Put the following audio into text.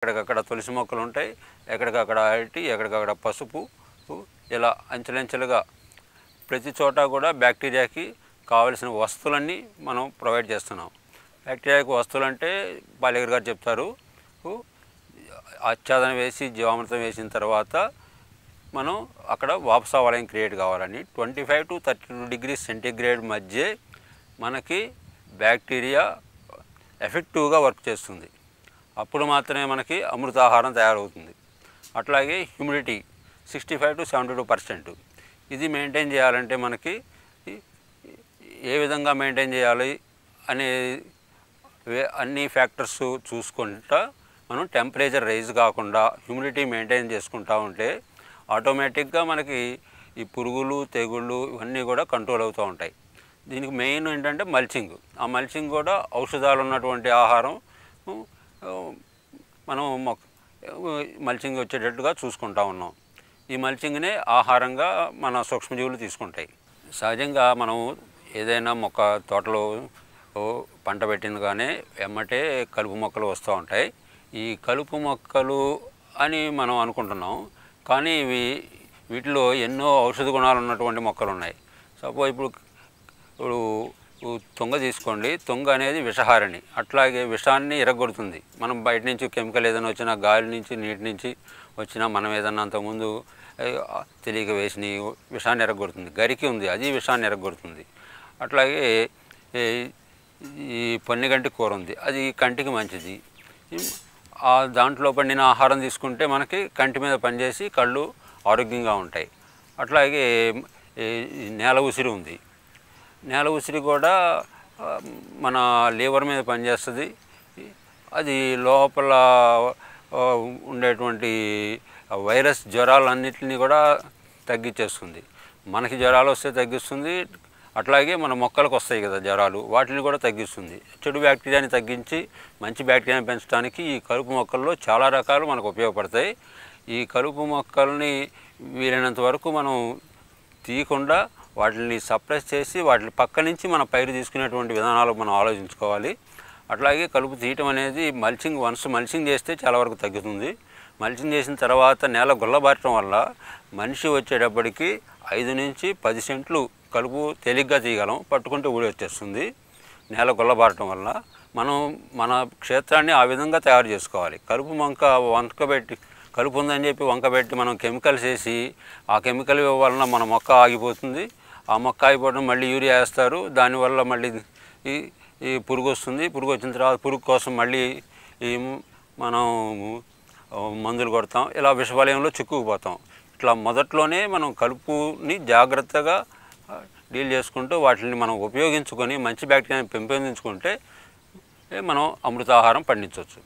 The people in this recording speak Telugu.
ఎక్కడికక్కడ తులసి మొక్కలు ఉంటాయి, ఎక్కడికక్కడ అరటి, ఎక్కడికక్కడ పసుపు. ఇలా అంచెలంచెలుగా ప్రతి చోట కూడా బ్యాక్టీరియాకి కావలసిన వస్తువులన్నీ మనం ప్రొవైడ్ చేస్తున్నాం. బ్యాక్టీరియాకి వస్తువులు అంటే బాలేగర్ గారు చెప్తారు, ఆచ్ఛాదన వేసి జీవామృతం వేసిన తర్వాత మనం అక్కడ వాపసా వలయం క్రియేట్ కావాలని 25 to 32 degrees సెంటీగ్రేడ్ మధ్య మనకి బ్యాక్టీరియా ఎఫెక్టివ్గా వర్క్ చేస్తుంది. అప్పుడు మాత్రమే మనకి అమృతాహారం తయారవుతుంది. అట్లాగే హ్యూమిడిటీ 65 to 72%. ఇది మెయింటైన్ చేయాలంటే మనకి ఏ విధంగా మెయింటైన్ చేయాలి అనే అన్ని ఫ్యాక్టర్స్ చూసుకుంటా మనం టెంపరేచర్ రైజ్ కాకుండా హ్యూమిడిటీ మెయింటైన్ చేసుకుంటా ఉంటే ఆటోమేటిక్గా మనకి ఈ పురుగులు, తెగుళ్ళు ఇవన్నీ కూడా కంట్రోల్ అవుతూ ఉంటాయి. దీనికి మెయిన్ ఏంటంటే మల్చింగ్. ఆ మల్చింగ్ కూడా ఔషధాలు ఉన్నటువంటి ఆహారం మనం మల్చింగ్ వచ్చేటట్టుగా చూసుకుంటా ఉన్నాం. ఈ మల్చింగ్నే ఆహారంగా మన సూక్ష్మజీవులు తీసుకుంటాయి. సహజంగా మనం ఏదైనా మొక్క తోటలో పంట పెట్టినగానే ఎమ్మటే కలుపు మొక్కలు వస్తూ ఉంటాయి. ఈ కలుపు మొక్కలు అని మనం అనుకుంటున్నాం, కానీ వీటిలో ఎన్నో ఔషధ గుణాలు ఉన్నటువంటి మొక్కలు ఉన్నాయి. సపోజ్ ఇప్పుడు తుంగ తీసుకోండి. తుంగ అనేది విషహారిణి. అట్లాగే విషాన్ని ఎరగొడుతుంది. మనం బయట నుంచి కెమికల్ ఏదైనా వచ్చినా, గాలి నుంచి నీటి నుంచి వచ్చినా, మనం ఏదన్నా అంతకుముందు తెలియక వేసిన విషాన్ని ఎరగొడుతుంది. గరికి ఉంది, అది విషాన్ని ఎరగొడుతుంది. అట్లాగే ఈ పొన్నిగంటి కూర ఉంది, అది కంటికి మంచిది. దాంట్లో పండిన ఆహారం తీసుకుంటే మనకి కంటి మీద పనిచేసి కళ్ళు ఆరోగ్యంగా ఉంటాయి. అట్లాగే నేల ఉసిరి ఉంది. నేల ఉసిరి కూడా మన లివర్ మీద పనిచేస్తుంది. అది లోపల ఉండేటువంటి వైరస్ జ్వరాలన్నింటినీ కూడా తగ్గించేస్తుంది. మనకి జ్వరాలు వస్తే తగ్గిస్తుంది, అట్లాగే మన మొక్కలకు వస్తాయి కదా జ్వరాలు, వాటిని కూడా తగ్గిస్తుంది. చెడు బ్యాక్టీరియాని తగ్గించి మంచి బ్యాక్టీరియాని పెంచడానికి ఈ కలుపు మొక్కల్లో చాలా రకాలు మనకు ఉపయోగపడతాయి. ఈ కలుపు మొక్కల్ని వీలైనంత వరకు మనం తీయకుండా వాటిని సప్రెస్ చేసి వాటి పక్క నుంచి మన పైరు తీసుకునేటువంటి విధానాలు మనం ఆలోచించుకోవాలి. అట్లాగే కలుపు తీయటం అనేది మల్చింగ్ చేస్తే చాలా వరకు తగ్గుతుంది. మల్చింగ్ చేసిన తర్వాత నేల గుల్లబారటం వల్ల మనిషి వచ్చేటప్పటికి 5 నుంచి 10 సెంట్లు కలుపు తేలిగ్గా తీయగలం, పట్టుకుంటే ఊడి వచ్చేస్తుంది. నేల గుల్లబారటం వల్ల మనం మన క్షేత్రాన్ని ఆ విధంగా తయారు చేసుకోవాలి. కలుపు ఉందని చెప్పి వంకబెట్టి మనం కెమికల్స్ వేసి ఆ కెమికల్ వలన మన మొక్క ఆగిపోతుంది. ఆ మొక్క ఆగిపోవడం మళ్ళీ యూరియా వేస్తారు, దానివల్ల మళ్ళీ ఈ పురుగు వస్తుంది. పురుగు వచ్చిన తర్వాత పురుగు కోసం మళ్ళీ మనం మందులు కొడతాం. ఇలా విషవలయంలో చిక్కుకుపోతాం. ఇట్లా మొదట్లోనే మనం కలుపుని జాగ్రత్తగా డీల్ చేసుకుంటూ వాటిని మనం ఉపయోగించుకొని మంచి బ్యాక్టీరియాని పెంపొందించుకుంటే మనం అమృతాహారం పండించవచ్చు.